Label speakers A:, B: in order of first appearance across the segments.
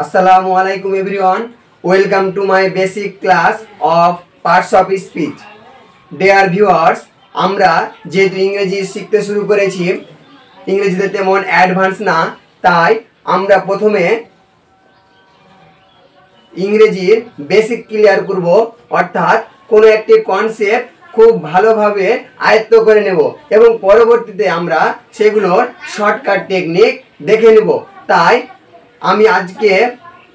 A: Assalamu alaikum everyone. Welcome to my basic class of parts of speech. Dear viewers, আমরা যেহেতু ইংরেজি শিখতে শুরু করেছি, ইংরেজিতে তেমন অ্যাডভান্স না, তাই আমরা প্রথমে ইংরেজির বেসিক ক্লিয়ার করব, অর্থাৎ কোনো একটি কনসেপ্ট খুব ভালোভাবে আয়ত্ত করে নেব এবং পরবর্তীতে আমরা সেগুলোর শর্টকাট টেকনিক দেখে নেব। তাই আমি আজকে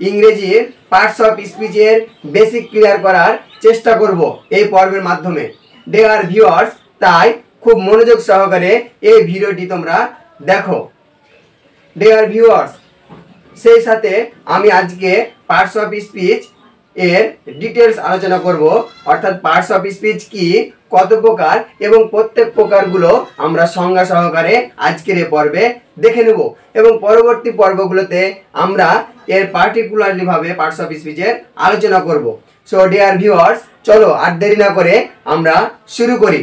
A: ইংরেজির পার্টস অফ স্পিচের বেসিক ক্লিয়ার করার চেষ্টা করব এই পর্বের মাধ্যমে। ডিয়ার ভিউয়ার্স, তাই খুব মনোযোগ সহকারে এই ভিডিওটি তোমরা দেখো। ডিয়ার ভিউয়ার্স, সেই সাথে আমি আজকে পার্টস অফ স্পিচ এর ডিটেলস আলোচনা করব, অর্থাৎ পার্টস অফ স্পিচ কি, কত প্রকার এবং প্রত্যেক প্রকারগুলো আমরা সংজ্ঞা সহকারে আজকের এই পর্বে দেখে নেব এবং পরবর্তী পর্বগুলোতে আমরা এর পার্টিকুলারলি ভাবে পার্টস অফ স্পিচের আলোচনা করব। সো ডিয়ার ভিউয়ার্স, চলো আর দেরি না করে আমরা শুরু করি।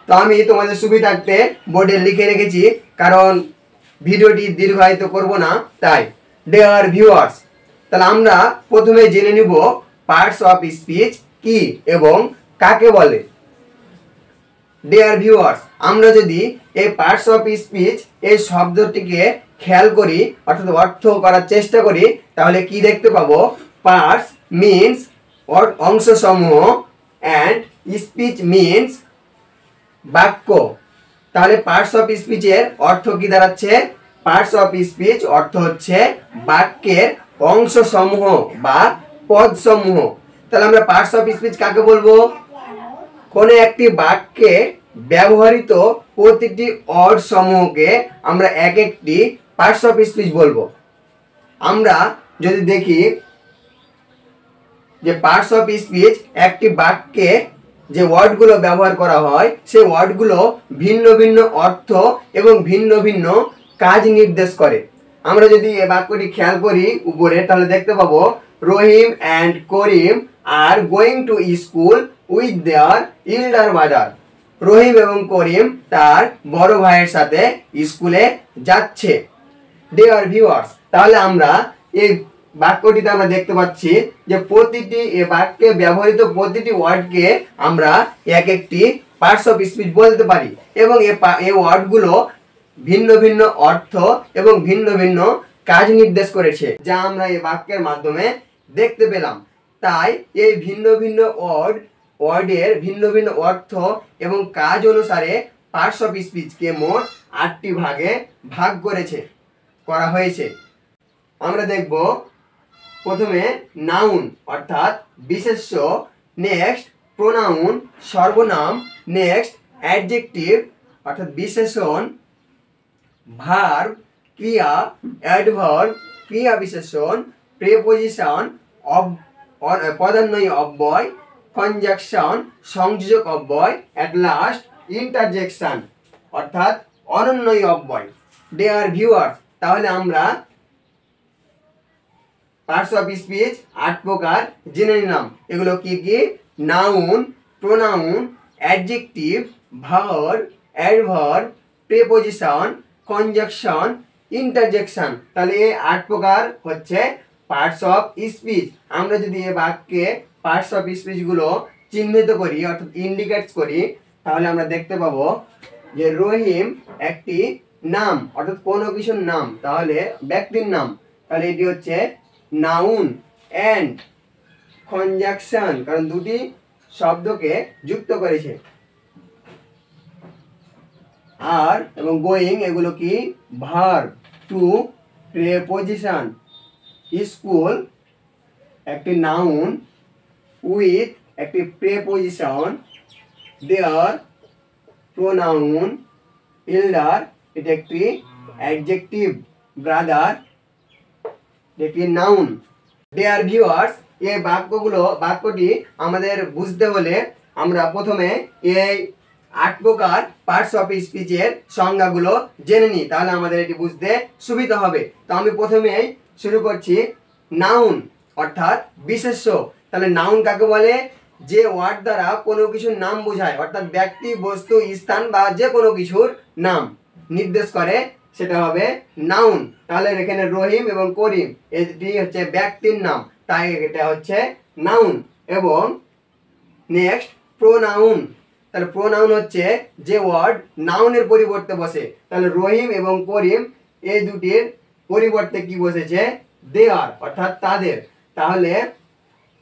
A: তো আমি তোমাদের সুবিধার্থে বোর্ডে লিখে রেখেছি, কারণ ভিডিওটি দীর্ঘায়িত করব না তাই। ডিয়ার ভিউয়ার্স, তাহলে আমরা প্রথমে জেনে নিব পার্টস অফ স্পিচ কি এবং কাকে বলে। ডিয়ার ভিউয়ার্স, আমরা যদি এই পার্টস অফ স্পিচ এই শব্দটিকে খেয়াল করি, অর্থাৎ অর্থ করার চেষ্টা করি, তাহলে কি দেখতে পাবো? পার্টস মিন্স অংশসমূহ অ্যান্ড স্পিচ মিন্স বাক্য। তাহলে পার্টস অফ স্পিচের অর্থ কি দাঁড়াচ্ছে? পার্টস অফ স্পিচ অর্থ হচ্ছে বাক্যের অংশসমূহ বা পদসমূহ। তাহলে আমরা পার্টস অফ স্পিচ কাকে বলবো? কোনো একটি বাক্যে ব্যবহৃত প্রতিটি ওয়ার্ড সমূহকে আমরা এক একটি পার্টস অফ স্পিচ বলবো। আমরা যদি দেখি যে পার্টস অফ স্পিচ একটি বাক্যে যে ওয়ার্ডগুলো ব্যবহার করা হয়, সেই ওয়ার্ডগুলো ভিন্ন ভিন্ন অর্থ এবং ভিন্ন ভিন্ন কাজ নির্দেশ করে। আমরা যদি এই বাক্যটি খেয়াল করি উপরে, তাহলে দেখতে পাবো Rahim and Karim are going to school with their elder brother. Rahim এবং করিম তার বড় ভাইয়ের সাথে স্কুলে যাচ্ছে। ডিয়ার ভিউয়ার্স, তাহলে আমরা এই বাক্যটিতে আমরা দেখতে পাচ্ছি যে প্রতিটি এই বাক্যে ব্যবহৃত প্রতিটি ওয়ার্ডকে আমরা এক একটি পার্টস অফ স্পিচ বলতে পারি এবং এই ওয়ার্ডগুলো ভিন্ন ভিন্ন অর্থ এবং ভিন্ন ভিন্ন কাজ নির্দেশ করেছে, যা আমরা এই বাক্যের মাধ্যমে দেখতে পেলাম। তাই এই ভিন্ন ভিন্ন ওয়ার্ডের ভিন্ন ভিন্ন অর্থ এবং কাজ অনুসারে পার্টস অফ স্পিচকে মোট 8টি ভাগে ভাগ করা হয়েছে। আমরা দেখব প্রথমে নাউন অর্থাৎ বিশেষ্য, নেক্সট প্রোনাউন সর্বনাম, নেক্সট অ্যাডজেক্টিভ অর্থাৎ বিশেষণ, ভার্ব ক্রিয়া, অ্যাডভার্ব ক্রিয়া বিশেষণ, প্রিপোজিশন পদান্বয়ী অব্যয়, কনজাংশন সংযোজক অব্যয়, এট লাস্ট ইন্টারজেকশন অর্থাৎ অনন্বয়ী অব্যয়। ডিয়ার ভিউয়ার্স, তাহলে আমরা পার্টস অফ স্পিচ 8 প্রকার জেনে নিলাম। এগুলো কি কি? Noun, pronoun, adjective, verb, adverb, preposition, conjunction, interjection. তাহলে এই 8 প্রকার হচ্ছে পার্টস অফ স্পিচ। আমরা যদি এই বাক্যে পার্টস অফ স্পিচ গুলো চিহ্নিত করি অর্থাৎ ইন্ডিকেটস করি, তাহলে আমরা দেখতে পাবো যে রহিম একটি নাম অর্থাৎ কোনো কিছুর নাম, তাহলে ব্যক্তির নাম, তাহলে এটি হচ্ছে নাউন। অ্যান্ড কনজাংশন, কারণ দুটি শব্দকে যুক্ত করেছে। আর এবং গোয়িং, এগুলো কি? ভার্ব। টু প্রিপোজিশন, স্কুল একটি নাউন, উইথ একটি প্রিপোজিশন, দেয়ার প্রোনাউন, ইল্ডার এটি একটি অ্যাডজেক্টিভ, ব্রাদার একটি নাউন। ডিয়ার ভিউয়ার্স, এই বাক্যটি আমাদের বুঝতে হলে আমরা প্রথমে এই 8 প্রকার পার্টস অফ স্পিচের সংজ্ঞাগুলো জেনে নিই, তাহলে আমাদের এটি বুঝতে সুবিধা হবে। তো আমি প্রথমেই শুরু করছি নাউন অর্থাৎ বিশেষ্য। তাহলে নাউন কাকে বলে? যে ওয়ার্ড দ্বারা কোনো কিছুর নাম বোঝায়, অর্থাৎ ব্যক্তি, বস্তু, স্থান বা যে কোনো কিছুর নাম নির্দেশ করে সেটা হবে নাউন। তাহলে এখানে রহিম এবং করিম এটি হচ্ছে ব্যক্তির নাম, তাই এটা হচ্ছে নাউন। এবং নেক্সট প্রোনাউন। তাহলে প্রোনাউন হচ্ছে যে ওয়ার্ড নাউনের পরিবর্তে বসে। তাহলে রহিম এবং করিম এই দুটির পরিবর্তে কি বসেছে? দেয়ার, অর্থাৎ তাদের। তাহলে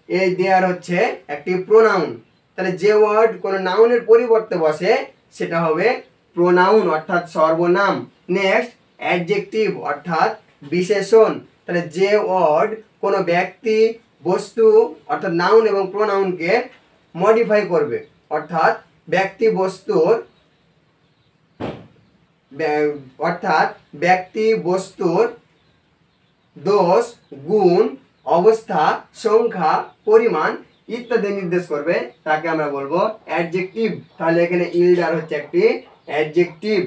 A: এই দেয়ার হচ্ছে একটি প্রোনাউন। তাহলে যে ওয়ার্ড কোনো নাউনের পরিবর্তে বসে সেটা হবে প্রোনাউন, অর্থাৎ সর্বনাম। নেক্সট অ্যাডজেক্টিভ, অর্থাৎ বিশেষণ। তাহলে যে ওয়ার্ড কোনো ব্যক্তি, বস্তু অর্থাৎ নাউন এবং প্রোনাউনকে মডিফাই করবে, অর্থাৎ ব্যক্তি বস্তুর দোষ, গুণ, অবস্থা, সংখ্যা, পরিমাণ ইত্যাদি নির্দেশ করবে, তাকে আমরা বলবো অ্যাডজেক্টিভ। তাহলে এখানে ইলডার হচ্ছে একটি অ্যাডজেক্টিভ।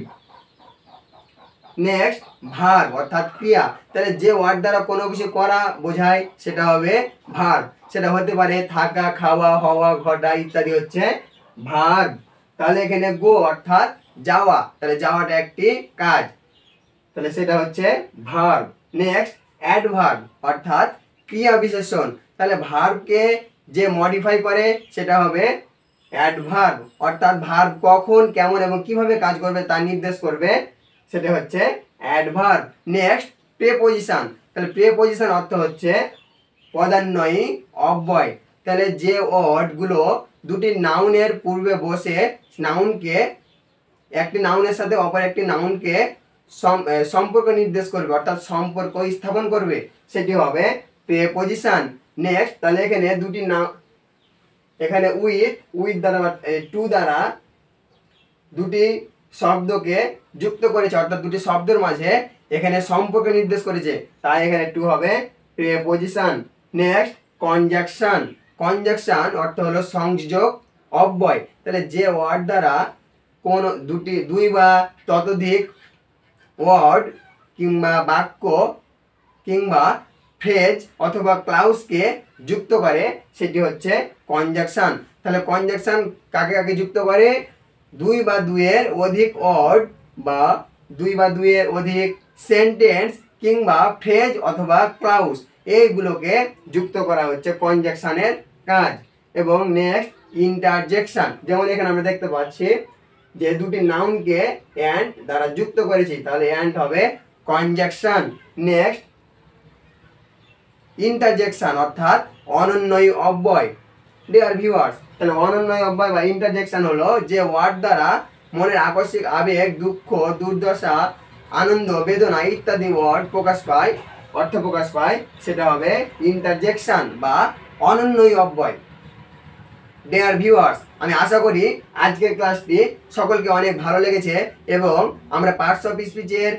A: নেক্সট ভার্ব, অর্থাৎ ক্রিয়া। তাহলে যে ওয়ার্ড দ্বারা কোনো কিছু করা বোঝায় সেটা হবে ভার্ব। সেটা হতে পারে থাকা, খাওয়া, হওয়া, ঘটা ইত্যাদি হচ্ছে ভার্ব। তাহলে এখানে গো অর্থাৎ যাওয়া, তাহলে যাওয়াটা একটি কাজ, তাহলে সেটা হচ্ছে ভার্ব। নেক্সট অ্যাডভার্ব, অর্থাৎ ক্রিয়া বিশেষণ। তাহলে ভার্বকে যে মডিফাই করে সেটা হবে অ্যাডভার্ব, অর্থাৎ ভার্ব কখন, কেমন এবং কিভাবে কাজ করবে তা নির্দেশ করবে, সেটা হচ্ছে অ্যাডভার্ব। Next preposition. তাহলে প্রেপোজিশন অর্থ হচ্ছে পদান্বয়ী অব্যয়। তাহলে যে ওয়ার্ডগুলো দুটি নাউনের পূর্বে বসে নাউনকে, একটি নাউনের সাথে অপর একটি নাউনকে সম্পর্ক নির্দেশ করবে, অর্থাৎ সম্পর্ক স্থাপন করবে, সেটি হবে প্রেপোজিশন। নেক্সট তাহলে এখানে দুটি এখানে উইথ দ্বারা টু দ্বারা দুটি শব্দকে যুক্ত করেছে, অর্থাৎ দুটি শব্দের মাঝে এখানে সম্পর্ক নির্দেশ করেছে, তাই এখানে টু হবে প্রেপোজিশন। Next conjunction. কনজাংশন অর্থ হলো সংযোগ অব্যয়। তাহলে যে ওয়ার্ড দ্বারা কোন দুই বা ততোধিক ওয়ার্ড কিংবা বাক্য কিংবা ফ্রেজ অথবা ক্লাউজকে যুক্ত করে সেটি হচ্ছে কনজাংশন। তাহলে কনজাংশন কাকে কাকে যুক্ত করে? দুই বা দুইয়ের অধিক ওয়ার্ড বা দুই বা দুইয়ের অধিক সেন্টেন্স কিংবা ফ্রেজ অথবা ক্লাউজ, এইগুলোকে যুক্ত করা হচ্ছে কনজাংশনের কাজ। এবং নেক্সট ইন্টারজেকশন। যেমন এখানে আমরা দেখতে পাচ্ছি যে দুটি নাউনকে অ্যান্ড দ্বারা যুক্ত করেছি, তাহলে অ্যান্ড হবে কনজাংশন। নেক্সট ইন্টারজেকশন, অর্থাৎ অনন্বয়ী অব্যয়। ডিয়ার ভিউয়ার্স, তাহলে অনন্বয়ী অব্যয় বা ইন্টারজেকশন হলো যে ওয়ার্ড দ্বারা মনের আকস্মিক আবেগ, দুঃখ, দুর্দশা, আনন্দ, বেদনা ইত্যাদি ওয়ার্ড অর্থ প্রকাশ পায়, সেটা হবে ইন্টারজেকশন বা অনন্বয়ী অব্যয়। ডিয়ার ভিউয়ার্স, আমি আশা করি আজকের ক্লাসটি সকলকে অনেক ভালো লেগেছে এবং আমরা পার্টস অফ স্পিচের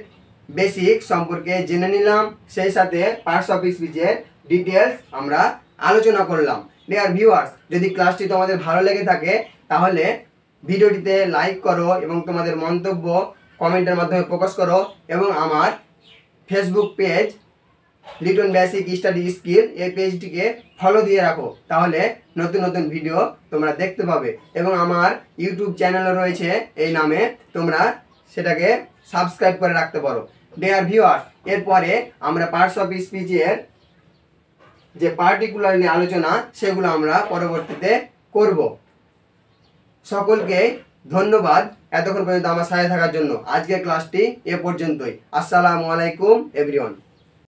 A: বেসিক সম্পর্কে জেনে নিলাম, সেই সাথে পার্টস অফ স্পিচের ডিটেলস আমরা আলোচনা করলাম। ডিয়ার ভিউয়ার্স, যদি ক্লাসটি তোমাদের ভালো লেগে থাকে তাহলে ভিডিওটিতে লাইক করো এবং তোমাদের মন্তব্য কমেন্টের মাধ্যমে প্রকাশ করো এবং আমার Facebook page Liton basic study skill এই পেজটিকে ফলো দিয়ে রাখো, তাহলে নতুন নতুন ভিডিও তোমরা দেখতে পাবে। এবং আমার ইউটিউব চ্যানেলও রয়েছে এই নামে, তোমরা সেটাকে সাবস্ক্রাইব করে রাখতে পারো। ডিয়ার ভিউয়ার্স, এরপরে আমরা পার্টস অফ স্পিচের যে পার্টিকুলারলি আলোচনা সেগুলো আমরা পরবর্তীতে করব। সকলকে ধন্যবাদ এতক্ষণ পর্যন্ত আমার সাথে থাকার জন্য। আজকের ক্লাসটি এ পর্যন্তই। আসসালামু আলাইকুম এভরিওয়ান।